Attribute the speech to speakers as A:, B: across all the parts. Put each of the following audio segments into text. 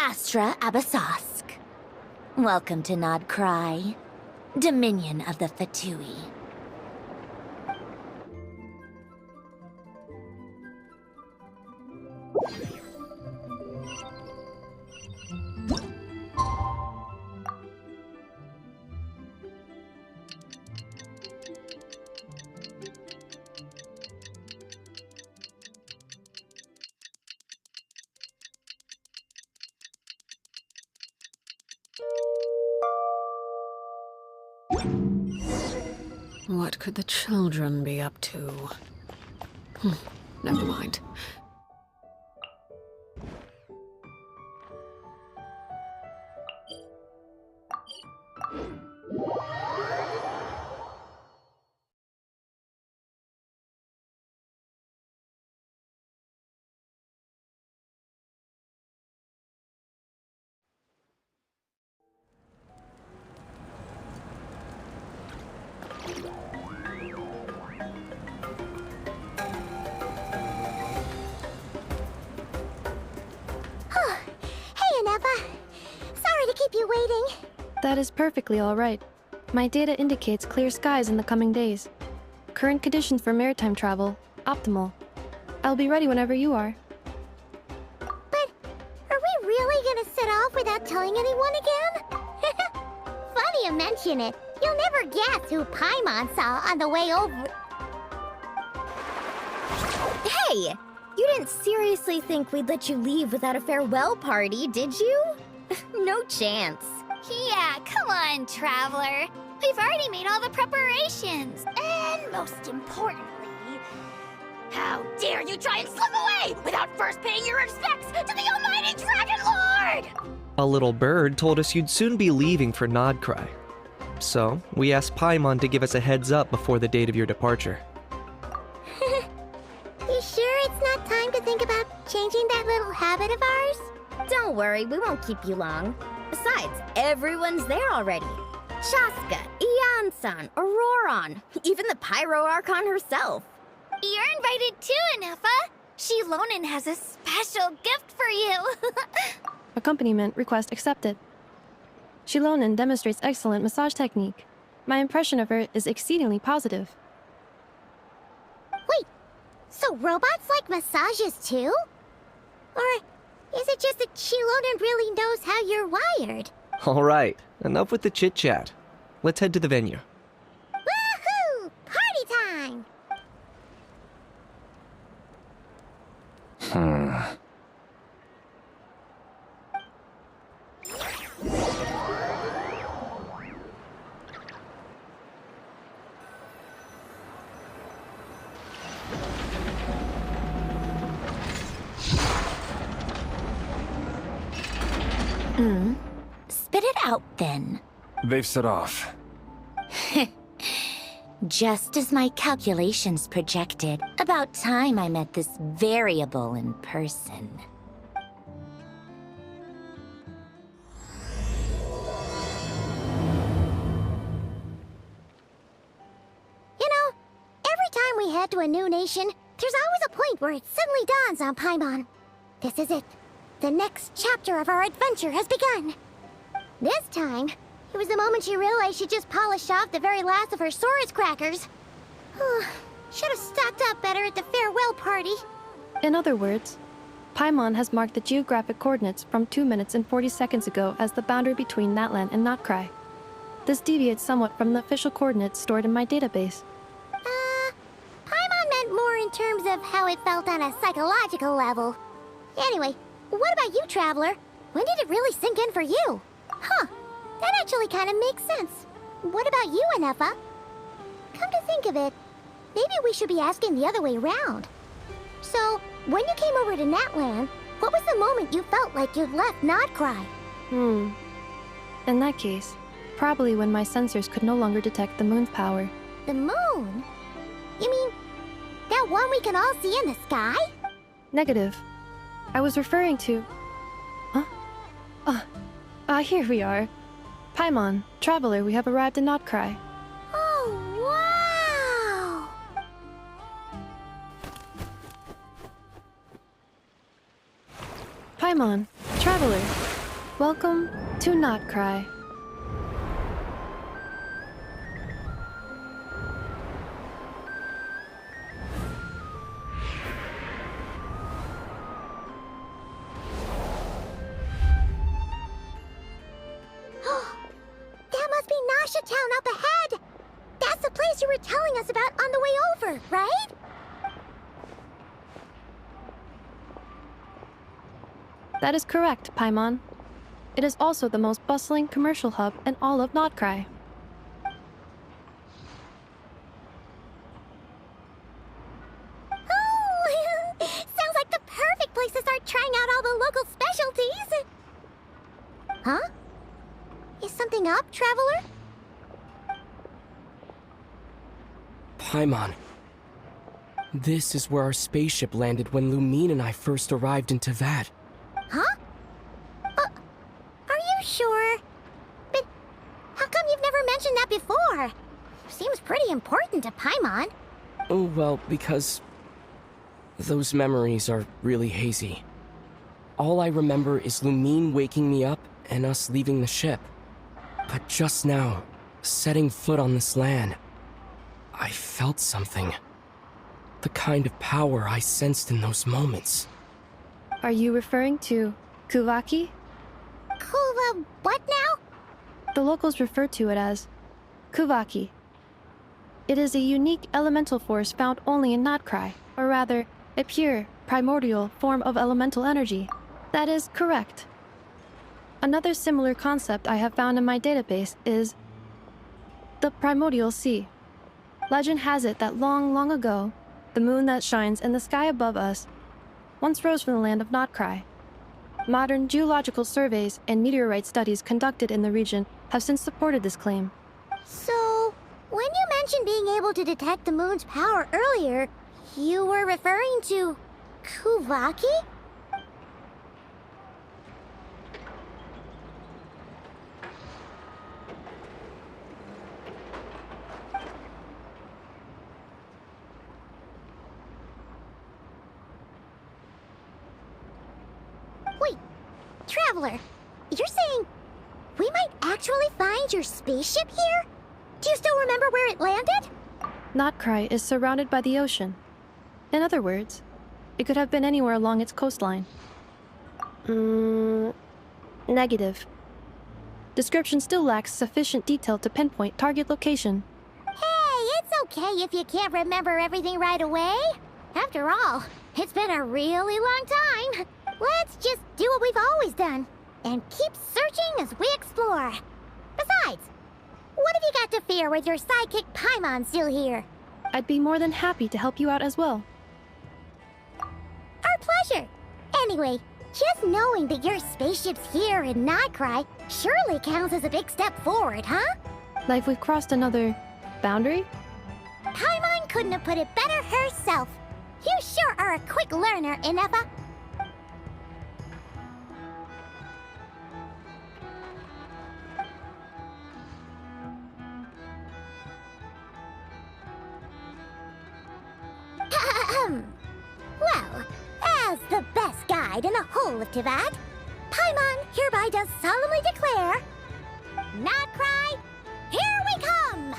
A: Astra Abasosk. Welcome to Nod Kari, Dominion of the Fatui.
B: What could the children be up to? Never mind.
C: Sorry to keep you waiting.
D: That is perfectly all right. My data indicates clear skies in the coming days. Current conditions for maritime travel, optimal. I'll be ready whenever you are.
C: But are we really gonna set off without telling anyone again? Funny you mention it. You'll never guess who Paimon saw on the way over.
E: Hey! You didn't seriously think we'd let you leave without a farewell party, did you? No chance.
F: Yeah, come on, Traveler. We've already made all the preparations. And most importantly, how dare you try and slip away without first paying your respects to the almighty Dragon Lord!
G: A little bird told us you'd soon be leaving for Nod Kari. So, we asked Paimon to give us a heads up before the date of your departure.
C: You sure it's not time to think about changing that little habit of ours?
E: Don't worry, we won't keep you long. Besides, everyone's there already. Shaska, Ian-san, Auroron, even the Pyro Archon herself.
F: You're invited too, Anefa. Shilonen has a special gift for you.
D: Accompaniment request accepted. Shilonen demonstrates excellent massage technique. My impression of her is exceedingly positive.
C: Wait, so robots like massages too? Or is it just that Shilonen really knows how you're wired?
G: Alright, enough with the chit-chat. Let's head to the venue.
C: Woohoo! Party time!
A: Spit it out, then.
H: They've set off.
A: Just as my calculations projected. About time I met this variable in person.
C: You know, every time we head to a new nation, there's always a point where it suddenly dawns on Paimon. This is it. The next chapter of our adventure has begun. This time, it was the moment she realized she just polished off the very last of her Saurus crackers. Should have stocked up better at the farewell party.
D: In other words, Paimon has marked the geographic coordinates from 2 minutes and 40 seconds ago as the boundary between Natlan and Nod Kari. This deviates somewhat from the official coordinates stored in my database.
C: Paimon meant more in terms of how it felt on a psychological level. Anyway, what about you, Traveler? When did it really sink in for you? Huh, that actually kind of makes sense. What about you, Anefa? Come to think of it, maybe we should be asking the other way around. So, when you came over to Natlan, what was the moment you felt like you'd left Nod Kari?
D: In that case, probably when my sensors could no longer detect the moon's power.
C: The moon? You mean, that one we can all see in the sky?
D: Negative. I was referring to... Huh? Here we are. Paimon, Traveler, we have arrived in Nod Kari.
C: Oh, wow!
D: Paimon, Traveler, welcome to Nod Kari.
C: That must be Nasha Town up ahead! That's the place you were telling us about on the way over, right?
D: That is correct, Paimon. It is also the most bustling commercial hub in all of Nod Kari.
C: Oh, sounds like the perfect place to start trying out all the local specialties. Huh? Is something up, Traveler?
H: Paimon. This is where our spaceship landed when Lumine and I first arrived in Tavad.
C: Huh? Are you sure? But how come you've never mentioned that before? Seems pretty important to Paimon.
H: Oh, well, because those memories are really hazy. All I remember is Lumine waking me up and us leaving the ship. But just now, setting foot on this land, I felt something. The kind of power I sensed in those moments.
D: Are you referring to Kuvaki?
C: Cool, what now?
D: The locals refer to it as Kuvaki. It is a unique elemental force found only in Nod Kari, or rather, a pure, primordial form of elemental energy. That is correct. Another similar concept I have found in my database is the primordial sea. Legend has it that long, long ago, the moon that shines in the sky above us once rose from the land of Nod Kari. Modern geological surveys and meteorite studies conducted in the region have since supported this claim.
C: So, when you mentioned being able to detect the moon's power earlier, you were referring to Kuvaki? Wait, Traveler, you're saying we might actually find your spaceship here? Do you still remember where it landed?
D: Nod Kari is surrounded by the ocean. In other words, it could have been anywhere along its coastline. Negative. Description still lacks sufficient detail to pinpoint target location.
C: Hey, it's okay if you can't remember everything right away. After all, it's been a really long time. Let's just do what we've always done and keep searching as we explore. Besides, what have you got to fear with your sidekick Paimon still here?
D: I'd be more than happy to help you out as well.
C: Our pleasure. Anyway, just knowing that your spaceship's here in Nod Kari surely counts as a big step forward, huh?
D: Like we've crossed another boundary?
C: Paimon couldn't have put it better herself. You sure are a quick learner, Inefa. Well, as the best guide in the whole of Tavad, Paimon hereby does solemnly declare, Nod Kari, here we come!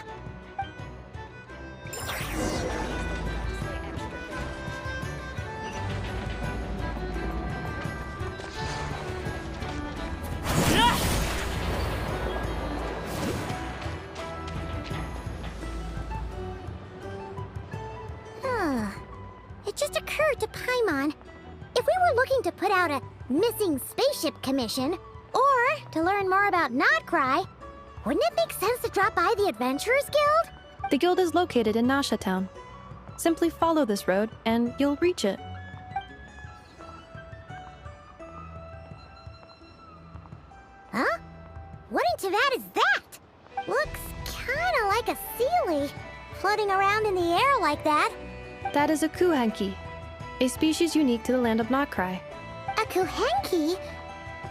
C: It just occurred to Paimon, if we were looking to put out a missing spaceship commission, or to learn more about Nod Kari, wouldn't it make sense to drop by the Adventurers Guild?
D: The guild is located in Nasha Town. Simply follow this road and you'll reach it.
C: Huh? What in Tavad is that? Looks kinda like a Sealy, floating around in the air like that.
D: That is a Kuhenki, a species unique to the land of Nod Kari.
C: A Kuhenki?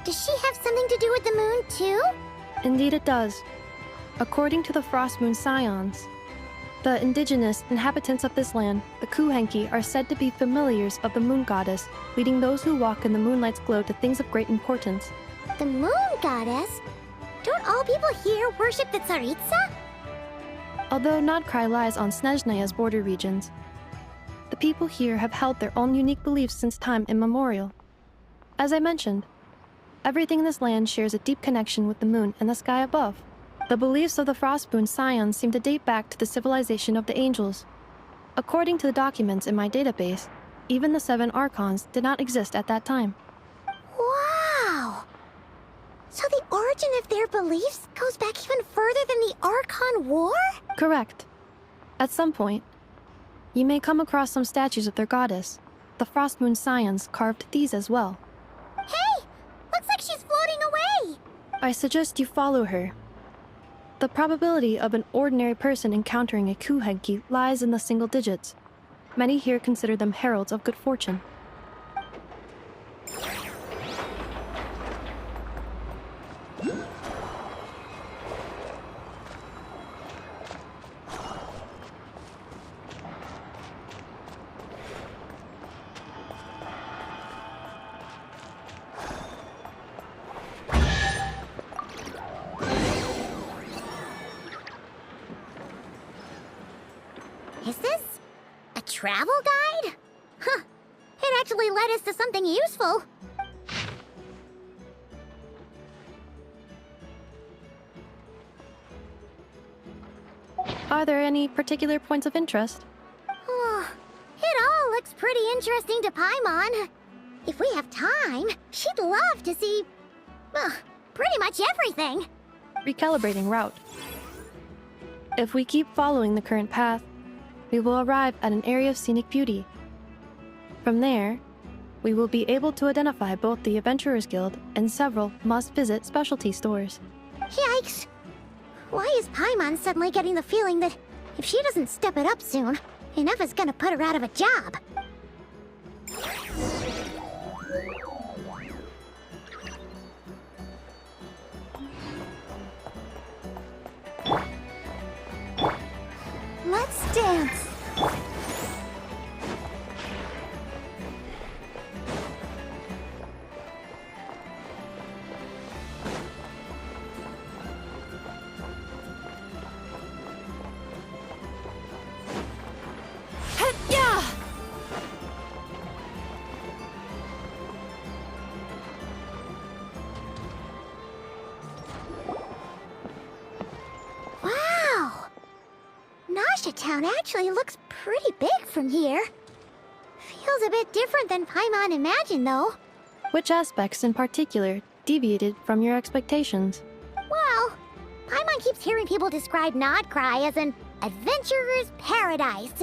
C: Does she have something to do with the moon, too?
D: Indeed it does. According to the Frost Moon Scions, The indigenous inhabitants of this land, the Kuhenki, are said to be familiars of the moon goddess, leading those who walk in the moonlight's glow to things of great importance.
C: The moon goddess? Don't all people here worship the Tsaritsa?
D: Although Nod Kari lies on Snezhnaya's border regions, the people here have held their own unique beliefs since time immemorial. As I mentioned, everything in this land shares a deep connection with the moon and the sky above. The beliefs of the Frostmoon Scions seem to date back to the civilization of the angels. According to the documents in my database, even the 7 Archons did not exist at that time.
C: Wow! So the origin of their beliefs goes back even further than the Archon War?
D: Correct. At some point, you may come across some statues of their goddess. The Frostmoon Scions carved these as well.
C: Hey! Looks like she's floating away!
D: I suggest you follow her. The probability of an ordinary person encountering a Kuhenki lies in the single digits. Many here consider them heralds of good fortune.
C: Is this a travel guide? Huh. It actually led us to something useful.
D: Are there any particular points of interest?
C: Oh, it all looks pretty interesting to Paimon. If we have time, she'd love to see... pretty much everything.
D: Recalibrating route. If we keep following the current path, we will arrive at an area of scenic beauty. From there, we will be able to identify both the Adventurers Guild and several must-visit specialty stores.
C: Yikes! Why is Paimon suddenly getting the feeling that if she doesn't step it up soon, enough is gonna put her out of a job? Let's dance! Wow! Nasha Town actually looks pretty big from here. Feels a bit different than Paimon imagined, though.
D: Which aspects in particular deviated from your expectations?
C: Well, Paimon keeps hearing people describe Nod Kari as an adventurer's paradise.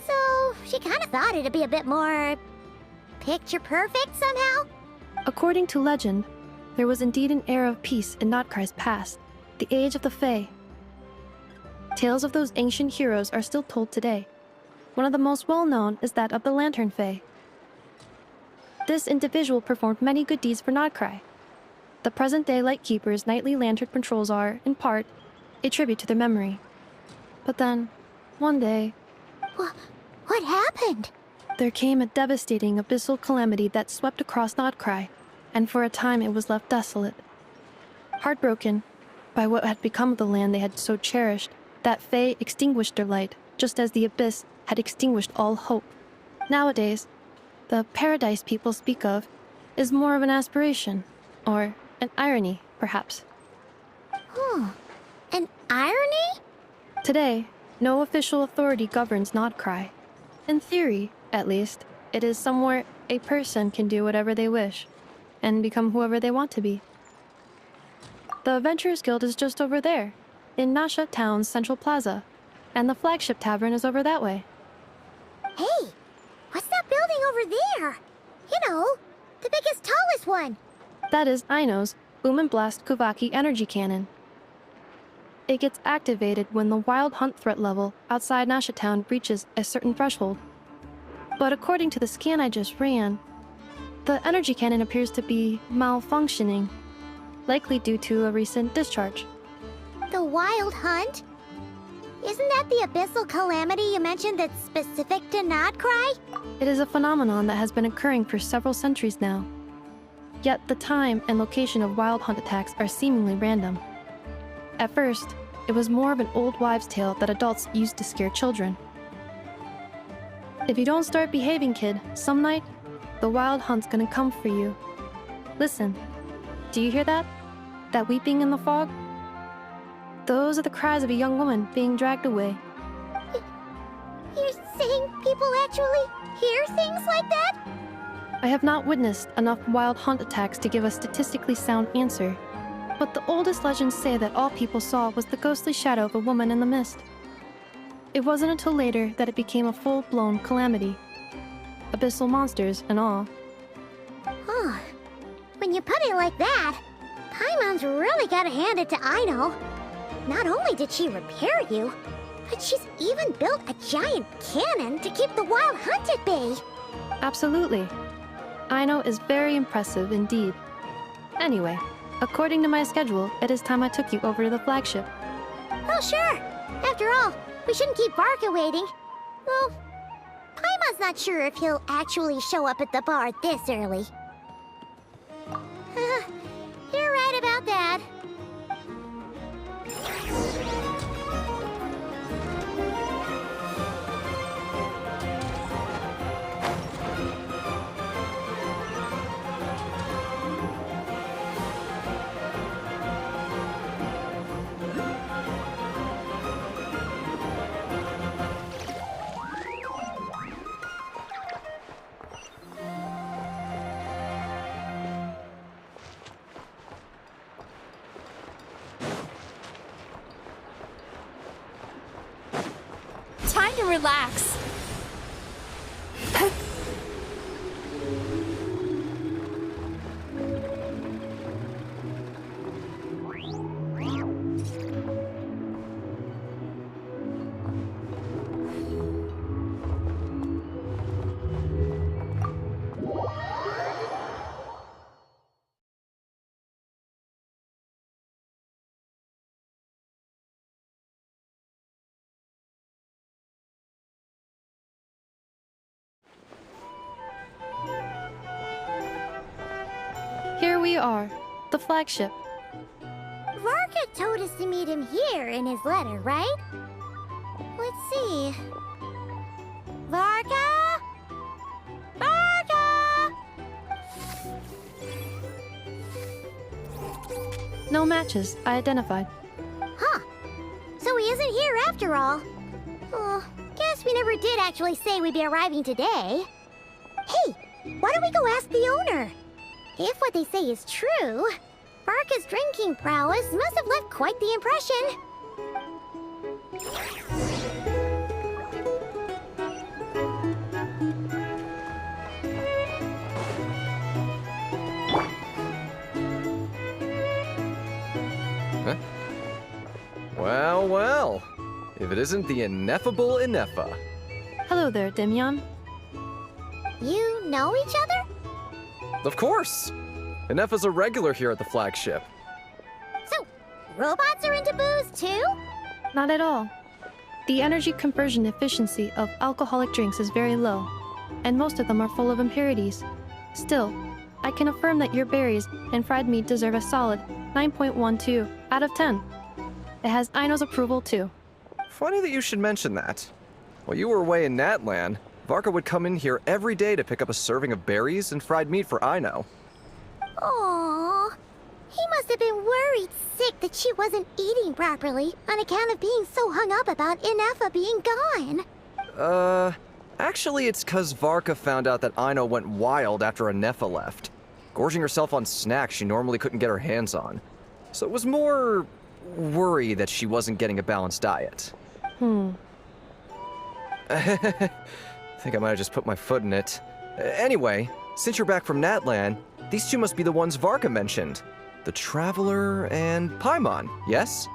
C: So she kind of thought it'd be a bit more... picture perfect somehow?
D: According to legend, there was indeed an era of peace in Nod Kari's past, the Age of the Fae. Tales of those ancient heroes are still told today. One of the most well-known is that of the Lantern Fae. This individual performed many good deeds for Nod Kari. The present-day Lightkeeper's nightly lantern patrols are, in part, a tribute to their memory. But then, one day,
C: What happened?
D: there came a devastating abyssal calamity that swept across Nod Kari, and for a time it was left desolate. Heartbroken by what had become of the land they had so cherished, that Fae extinguished their light, just as the abyss had extinguished all hope. Nowadays, the paradise people speak of is more of an aspiration, or an irony, perhaps.
C: An irony?
D: Today, no official authority governs Nod Kari. In theory, at least, it is somewhere a person can do whatever they wish, and become whoever they want to be. The Adventurers Guild is just over there, in Nasha Town's Central Plaza, and the flagship tavern is over that way.
C: Hey, what's that building over there? You know, the biggest, tallest one.
D: That is Aino's Boom and Blast Kuvaki energy cannon. It gets activated when the wild hunt threat level outside Nasha Town reaches a certain threshold. But according to the scan I just ran, the energy cannon appears to be malfunctioning, likely due to a recent discharge.
C: The wild hunt? Isn't that the abyssal calamity you mentioned that's specific to Nod Kari?
D: It is a phenomenon that has been occurring for several centuries now. Yet the time and location of wild hunt attacks are seemingly random. At first, it was more of an old wives' tale that adults used to scare children. If you don't start behaving, kid, some night, the wild hunt's gonna come for you. Listen, do you hear that? That weeping in the fog? Those are the cries of a young woman being dragged away.
C: You're saying people actually hear things like that?
D: I have not witnessed enough wild hunt attacks to give a statistically sound answer, but the oldest legends say that all people saw was the ghostly shadow of a woman in the mist. It wasn't until later that it became a full-blown calamity. Abyssal monsters and all.
C: Huh. When you put it like that, Paimon's really gotta hand it to Aino. Not only did she repair you, but she's even built a giant cannon to keep the wild hunt at bay.
D: Absolutely. Aino is very impressive indeed. Anyway, according to my schedule, it is time I took you over to the flagship.
C: Oh, sure. After all, we shouldn't keep Varka waiting. Well, Paimon's not sure if he'll actually show up at the bar this early. You're right about that.
F: Time to relax.
D: Here we are, the flagship.
C: Varka told us to meet him here in his letter, right? Let's see. Varka? Varka!
D: No matches, I identified.
C: Huh. So he isn't here after all. Oh, guess we never did actually say we'd be arriving today. Hey, why don't we go ask the owner? If what they say is true, Varka's drinking prowess must have left quite the impression.
I: Huh? Well, well. If it isn't the ineffable Ineffa.
D: Hello there, Demyon.
C: You know each other?
I: Of course! Ineffa's a regular here at the flagship.
C: So, robots are into booze too?
D: Not at all. The energy conversion efficiency of alcoholic drinks is very low, and most of them are full of impurities. Still, I can affirm that your berries and fried meat deserve a solid 9.12 out of 10. It has Aino's approval too.
I: Funny that you should mention that. While you were away in Natlan, Varka would come in here every day to pick up a serving of berries and fried meat for Aino.
C: Aww. He must have been worried sick that she wasn't eating properly on account of being so hung up about Ineffa being gone.
I: Actually it's 'cause Varka found out that Aino went wild after Ineffa left, gorging herself on snacks she normally couldn't get her hands on. So it was more worry that she wasn't getting a balanced diet. I think I might have just put my foot in it. Anyway, since you're back from Natlan, these two must be the ones Varka mentioned. The Traveler and Paimon, yes?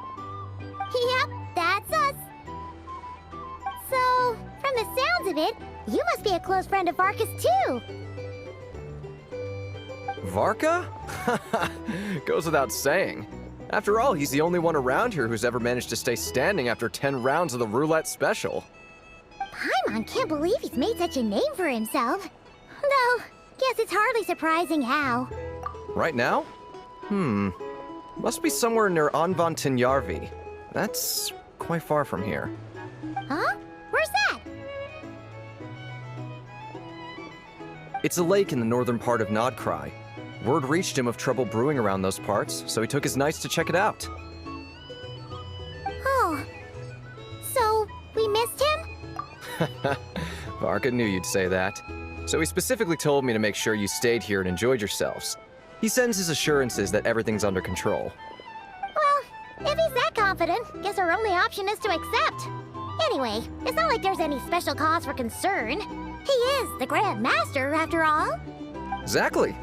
C: Yep, that's us. So, from the sounds of it, you must be a close friend of Varka's too.
I: Varka? Goes without saying. After all, he's the only one around here who's ever managed to stay standing after 10 rounds of the roulette special.
C: Paimon can't believe he's made such a name for himself. Though, guess it's hardly surprising how.
I: Right now? Must be somewhere near Anvantinjarvi. That's quite far from here.
C: Huh? Where's that?
I: It's a lake in the northern part of Nod Kari. Word reached him of trouble brewing around those parts, so he took his knights to check it out.
C: Oh. So, we missed him?
I: Varka knew you'd say that. So he specifically told me to make sure you stayed here and enjoyed yourselves. He sends his assurances that everything's under control.
C: Well, if he's that confident, guess our only option is to accept. Anyway, it's not like there's any special cause for concern. He is the Grand Master, after all.
I: Exactly.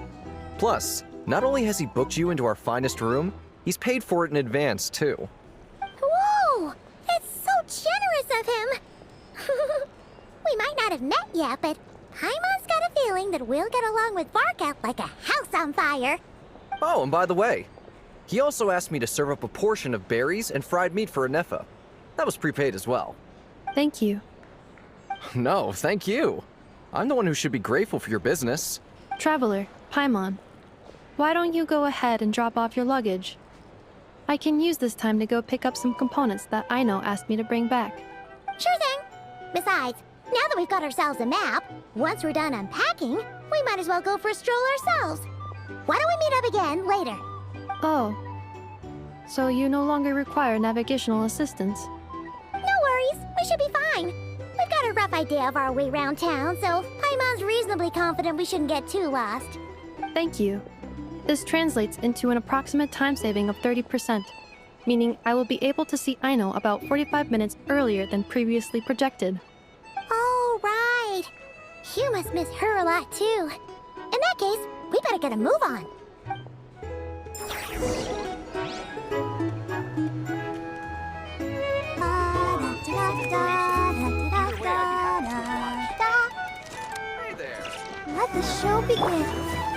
I: Plus, not only has he booked you into our finest room, he's paid for it in advance, too.
C: Whoa! It's so generous of him! We might not have met yet, but Paimon's got a feeling that we'll get along with Varka like a house on fire.
I: Oh, and by the way, he also asked me to serve up a portion of berries and fried meat for Anefa. That was prepaid as well.
D: Thank you.
I: No, thank you. I'm the one who should be grateful for your business.
D: Traveler, Paimon, why don't you go ahead and drop off your luggage? I can use this time to go pick up some components that Aino asked me to bring back.
C: Sure thing. Besides, now that we've got ourselves a map, once we're done unpacking, we might as well go for a stroll ourselves. Why don't we meet up again later?
D: Oh. So you no longer require navigational assistance?
C: No worries, we should be fine. We've got a rough idea of our way around town, so Paimon's reasonably confident we shouldn't get too lost.
D: Thank you. This translates into an approximate time saving of 30%, meaning I will be able to see Aino about 45 minutes earlier than previously projected.
C: Oh, right. You must miss her a lot, too. In that case, we better get a move on.
I: Hey there.
C: Let the show begin.